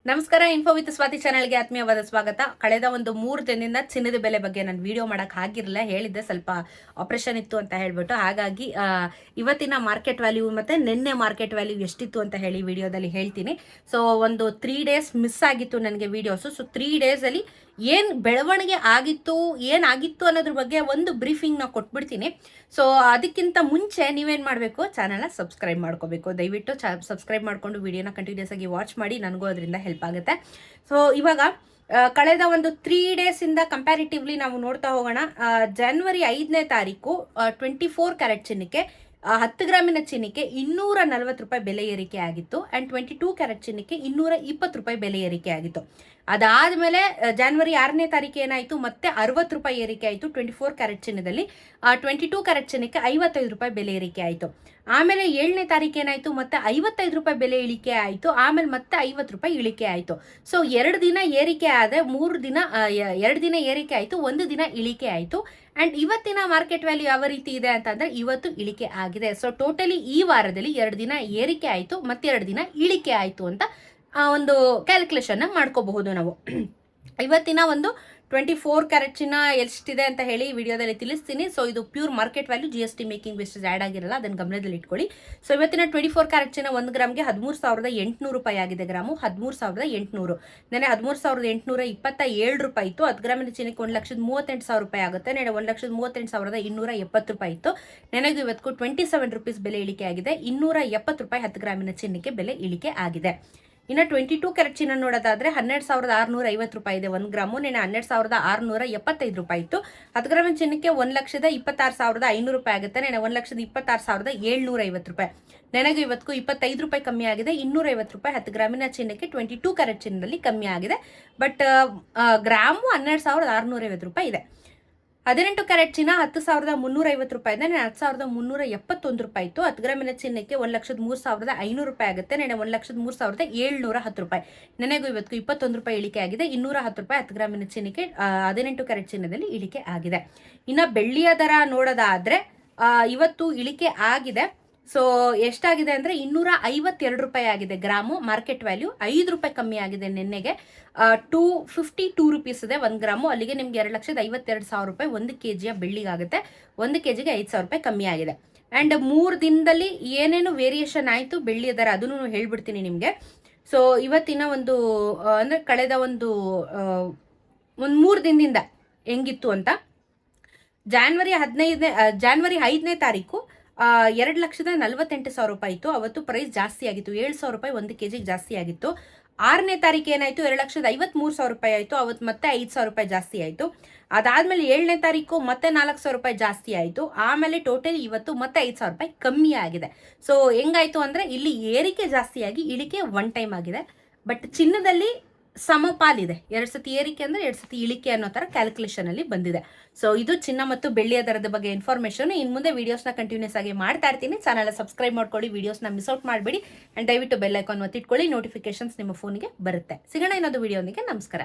ನಮಸ್ಕಾರ. Info with Swati ಚಾನೆಲ್ಗೆ ಆತ್ಮೀಯವಾದ ಸ್ವಾಗತ. ಕಳೆದ ಒಂದು 3 ದಿನದಿಂದ ಚಿನ್ನದ ಬೆಲೆ ಬಗ್ಗೆ ನಾನು ವಿಡಿಯೋ ಮಾಡಕ್ ಆಗಿರಲಿಲ್ಲ. ಹೇಳಿದ್ದೆ ಸ್ವಲ್ಪ ಆಪರೇಷನ್ ಇತ್ತು ಅಂತ ಹೇಳ್ಬಿಟ್ಟು. ಹಾಗಾಗಿ ಇವತ್ತಿನ ಮಾರ್ಕೆಟ್ ವ್ಯಾಲ್ಯೂ ಮತ್ತೆ ನಿನ್ನೆ ಮಾರ್ಕೆಟ್ ವ್ಯಾಲ್ಯೂ ಎಷ್ಟಿತ್ತು ಅಂತ ಹೇಳಿ ವಿಡಿಯೋದಲ್ಲಿ ಹೇಳ್ತೀನಿ. ಸೊ ಒಂದು 3 ಡೇಸ್ ಮಿಸ್ ಆಗಿತ್ತು ನನಗೆ ವಿಡಿಯೋಸು. ಸೊ 3 ಡೇಸ್ ಅಲ್ಲಿ ಏನ್ ಬೆಳವಣಿಗೆ ಏನಾಗಿತ್ತು ಅನ್ನೋದ್ರ ಬಗ್ಗೆ ಒಂದು ಬ್ರೀಫಿಂಗ್ ನ ಕೊಟ್ಬಿಡ್ತೀನಿ. ಸೊ ಅದಕ್ಕಿಂತ ಮುಂಚೆ ನೀವೇನ್ ಮಾಡಬೇಕು, ಚಾನೆಲ್ನ ಸಬ್ಸ್ಕ್ರೈಬ್ ಮಾಡ್ಕೋಬೇಕು. ದಯವಿಟ್ಟು ಸಬ್ಸ್ಕ್ರೈಬ್ ಮಾಡ್ಕೊಂಡು ವಿಡಿಯೋನ ಕಂಟಿನ್ಯೂಸ್ ಆಗಿ ವಾಚ್ ಮಾಡಿ. ನನಗೂ ಅದರಿಂದ ಹೆಲ್ಪ್ ಆಗುತ್ತೆ. ಸೊ ಇವಾಗ ಕಳೆದ ಒಂದು 3 ಡೇಸ್ ಇಂದ ಕಂಪ್ಯಾರಿಟಿವ್ಲಿ ನಾವು ನೋಡ್ತಾ ಹೋಗೋಣ. ಜನವರಿ 5ನೇ ತಾರೀಕು 24 ಕ್ಯಾರೆಟ್ ಚಿನ್ನಕ್ಕೆ 10 ಗ್ರಾಮಿನ ಚಿನ್ನಕ್ಕೆ 240 ರೂಪಾಯಿ ಬೆಲೆ ಏರಿಕೆ ಆಗಿತ್ತು. ಅಂಡ್ 22 ಕ್ಯಾರೆಟ್ ಚಿನ್ನಕ್ಕೆ 220 ರೂಪಾಯಿ ಬೆಲೆ ಏರಿಕೆ ಆಗಿತ್ತು. ಅದಾದ್ಮೇಲೆ ಜನವರಿ 6ನೇ ತಾರೀಕು ಏನಾಯ್ತು, ಮತ್ತೆ 60 ರೂಪಾಯಿ ಏರಿಕೆ ಆಯಿತು 24 ಕ್ಯಾರೆಟ್ ಚಿನ್ನದಲ್ಲಿ. 22 ಕ್ಯಾರೆಟ್ ಚಿನ್ನಕ್ಕೆ 55 ರೂಪಾಯಿ ಬೆಲೆ ಏರಿಕೆ ಆಯಿತು. ಆಮೇಲೆ 7ನೇ ತಾರೀಕು ಏನಾಯ್ತು, ಮತ್ತೆ 55 ರೂಪಾಯಿ ಬೆಲೆ ಇಳಿಕೆ ಆಯಿತು. ಆಮೇಲೆ ಮತ್ತೆ 50 ರೂಪಾಯಿ ಇಳಿಕೆ ಆಯಿತು. ಸೊ 2 ದಿನ ಏರಿಕೆ ಆದ್ರೆ 2 ದಿನ ಏರಿಕೆ ಆಯಿತು, 1 ದಿನ ಇಳಿಕೆ ಆಯಿತು. ಅಂಡ್ ಇವತ್ತಿನ ಮಾರ್ಕೆಟ್ ವ್ಯಾಲ್ಯೂ ಯಾವ ರೀತಿ ಇದೆ ಅಂತಂದ್ರೆ ಇವತ್ತು ಇಳಿಕೆ ಆಗಿದೆ. ಸೊ ಟೋಟಲಿ ಈ ವಾರದಲ್ಲಿ 2 ದಿನ ಏರಿಕೆ ಆಯಿತು, ಮತ್ತೆ 2 ದಿನ ಇಳಿಕೆ ಆಯಿತು ಅಂತ ಒಂದು ಕ್ಯಾಲ್ಕುಲೇಷನ್ ಮಾಡ್ಕೋಬಹುದು ನಾವು. ಇವತ್ತಿನ ಒಂದು 24 ಕ್ಯಾರೆಟ್ ಚಿನ್ನ ಎಷ್ಟಿದೆ ಅಂತ ಹೇಳಿ ವಿಡಿಯೋದಲ್ಲಿ ತಿಳಿಸ್ತೀನಿ. ಸೊ ಇದು pure market value, GST making wastage add ಆಗಿರಲ್ಲ, ಅದನ್ನು ಗಮನದಲ್ಲಿ ಇಟ್ಕೊಳ್ಳಿ. ಸೊ ಇವತ್ತಿನ 24 ಕ್ಯಾರೆಟ್ ಚಿನ್ನ 1 ಗ್ರಾಮ್ಗೆ 13,800 ರೂಪಾಯಿ ಆಗಿದೆ. ಗ್ರಾಮು 13,800. ನೆನೆ 13,827 ರೂಪಾಯಿ ಇತ್ತು. 10 ಗ್ರಾಮಿನ ಚಿನ್ನಕ್ಕೆ 1,38,000 ರೂಪಾಯಿ ಆಗುತ್ತೆ. ನೆನೆ 1,33,270 ರೂಪಾಯಿ ಇತ್ತು. ನೆನೆಗೂ ಇವತ್ತು 27 ರೂಪೀಸ್ ಬೆಲೆ ಇಳಿಕೆ ಆಗಿದೆ. 270 ರೂಪಾಯಿ 10 ಗ್ರಾಮಿನ ಚಿನ್ನಕ್ಕೆ ಬೆಲೆ ಇಳಿಕೆ ಆಗಿದೆ. ಇನ್ನು 22 ಕ್ಯಾರೆಟ್ ಚಿನ್ನ ನೋಡೋದಾದ್ರೆ 12,650 ರೂಪಾಯಿ ಇದೆ 1 ಗ್ರಾಮು. ನೆನೆ 12,675 ರೂಪಾಯಿ ಇತ್ತು. 10 ಗ್ರಾಮಿನ ಚಿನ್ನಕ್ಕೆ 1,26,500 ರೂಪಾಯಿ ಆಗುತ್ತೆ. ನೆನೆ 1,26,750 ರೂಪಾಯಿ. ನೆನೆಗೂ ಇವತ್ತು 25 ರೂಪಾಯಿ ಕಮ್ಮಿ ಆಗಿದೆ. 250 ರೂಪಾಯಿ 10 ಗ್ರಾಮಿನ ಚಿನ್ನಕ್ಕೆ 22 ಕ್ಯಾರೆಟ್ ಚಿನ್ನದಲ್ಲಿ ಕಮ್ಮಿ ಆಗಿದೆ. ಬಟ್ ಗ್ರಾಮು 12,650 ರೂಪಾಯಿ ಇದೆ. 18 ಕ್ಯಾರೆಟ್ ಚಿನ್ನ 10,350 ರೂಪಾಯಿ ಇದೆ. ನೆನೆ 10,371 ರೂಪಾಯಿ ಇತ್ತು. 10 ಗ್ರಾಮಿನ ಚಿನ್ನಕ್ಕೆ 1,03,500 ರೂಪಾಯಿ ಆಗುತ್ತೆ. ನೆನೆ 1,03,710 ರೂಪಾಯಿ. ನೆನೆಗೂ ಇವತ್ತು 21 ರೂಪಾಯಿ ಇಳಿಕೆ ಆಗಿದೆ. 210 ರೂಪಾಯಿ 10 ಗ್ರಾಮಿನ ಚಿನ್ನಕ್ಕೆ 18 ಕ್ಯಾರೆಟ್ ಚಿನ್ನದಲ್ಲಿ ಇಳಿಕೆ ಆಗಿದೆ. ಇನ್ನು ಬೆಳ್ಳಿಯ ದರ ನೋಡೋದಾದ್ರೆ ಇವತ್ತು ಇಳಿಕೆ ಆಗಿದೆ. ಸೊ ಎಷ್ಟಾಗಿದೆ ಅಂದ್ರೆ 252 ರೂಪಾಯಿ ಆಗಿದೆ ಗ್ರಾಮು. ಮಾರ್ಕೆಟ್ ವ್ಯಾಲ್ಯೂ 5 ರೂಪಾಯಿ ಕಮ್ಮಿ ಆಗಿದೆ ನಿನ್ನೆಗೆ. 252 ರೂಪೀಸ್ ಇದೆ 1 ಗ್ರಾಮು. ಅಲ್ಲಿಗೆ ನಿಮ್ಗೆ 2,52,000 ರೂಪಾಯಿ 1 kg ಬೆಳ್ಳಿಗಾಗುತ್ತೆ. 1 kg 5,000 ರೂಪಾಯಿ ಕಮ್ಮಿ ಆಗಿದೆ. ಅಂಡ್ 3 ದಿನದಲ್ಲಿ ಏನೇನು ವೇರಿಯೇಷನ್ ಆಯಿತು ಬೆಳ್ಳಿಯ ದರ ಅದನ್ನು ಹೇಳ್ಬಿಡ್ತೀನಿ ನಿಮಗೆ. ಸೊ ಇವತ್ತಿನ ಒಂದು ಅಂದ್ರೆ ಕಳೆದ ಒಂದು 3 ದಿನದಿಂದ ಹೆಂಗಿತ್ತು ಅಂತ. ಜನವರಿ 5ನೇ ತಾರೀಕು 2,48,000 ರೂಪಾಯಿ ಇತ್ತು. ಅವತ್ತು ಪ್ರೈಸ್ ಜಾಸ್ತಿ ಆಗಿತ್ತು, 7,000 ರೂಪಾಯಿ 1 kg ಜಾಸ್ತಿ ಆಗಿತ್ತು. 6ನೇ ತಾರೀಕು ಏನಾಯ್ತು, 2,53,000 ರೂಪಾಯಿ ಆಯಿತು. ಅವತ್ತು ಮತ್ತೆ 5,000 ರೂಪಾಯಿ ಜಾಸ್ತಿ ಆಯಿತು. ಅದಾದ್ಮೇಲೆ 7ನೇ ತಾರೀಕು ಮತ್ತೆ 4,000 ರೂಪಾಯಿ ಜಾಸ್ತಿ ಆಯಿತು. ಆಮೇಲೆ ಟೋಟಲ್ ಇವತ್ತು ಮತ್ತೆ 5,000 ರೂಪಾಯಿ ಕಮ್ಮಿ ಆಗಿದೆ. ಸೊ ಹೆಂಗಾಯ್ತು ಅಂದ್ರೆ ಇಲ್ಲಿ ಏರಿಕೆ ಜಾಸ್ತಿಯಾಗಿ ಇಳಿಕೆ 1 ಟೈಮ್ ಆಗಿದೆ. ಬಟ್ ಚಿನ್ನದಲ್ಲಿ ಸಮಪಾಲಿದೆ. 2 ಸತಿ ಏರಿಕೆ ಅಂದ್ರೆ 2 ಸತಿ ಇಳಿಕೆ ಅನ್ನೋ ತರ ಕ್ಯಾಲ್ಕುಲೇಷನ್ ಅಲ್ಲಿ ಬಂದಿದೆ. ಸೊ ಇದು ಚಿನ್ನ ಮತ್ತು ಬೆಳ್ಳಿಯ ದರದ ಬಗ್ಗೆ ಇನ್ಫಾರ್ಮೇಶನ್. ಇನ್ ಮುಂದೆ ವಿಡಿಯೋಸ್ನ ಕಂಟಿನ್ಯೂಸ್ ಆಗಿ ಮಾಡ್ತಾ ಇರ್ತೀನಿ. ಚಾನೆಲ್ ಸಬ್ಸ್ಕ್ರೈಬ್ ಮಾಡ್ಕೊಳ್ಳಿ, ವಿಡಿಯೋಸ್ನ ಮಿಸ್ ಔಟ್ ಮಾಡಬೇಡಿ. ಅಂಡ್ ದಯವಿಟ್ಟು ಬೆಲ್ ಐಕಾನ್ ಒತ್ತಿಟ್ಕೊಳ್ಳಿ, ನೋಟಿಫಿಕೇಶನ್ಸ್ ನಿಮ್ಮ ಫೋನ್ಗೆ ಬರುತ್ತೆ. ಸಿಗೋಣ ಇನ್ನೊಂದು ವಿಡಿಯೋನಿಗೆ. ನಮಸ್ಕಾರ.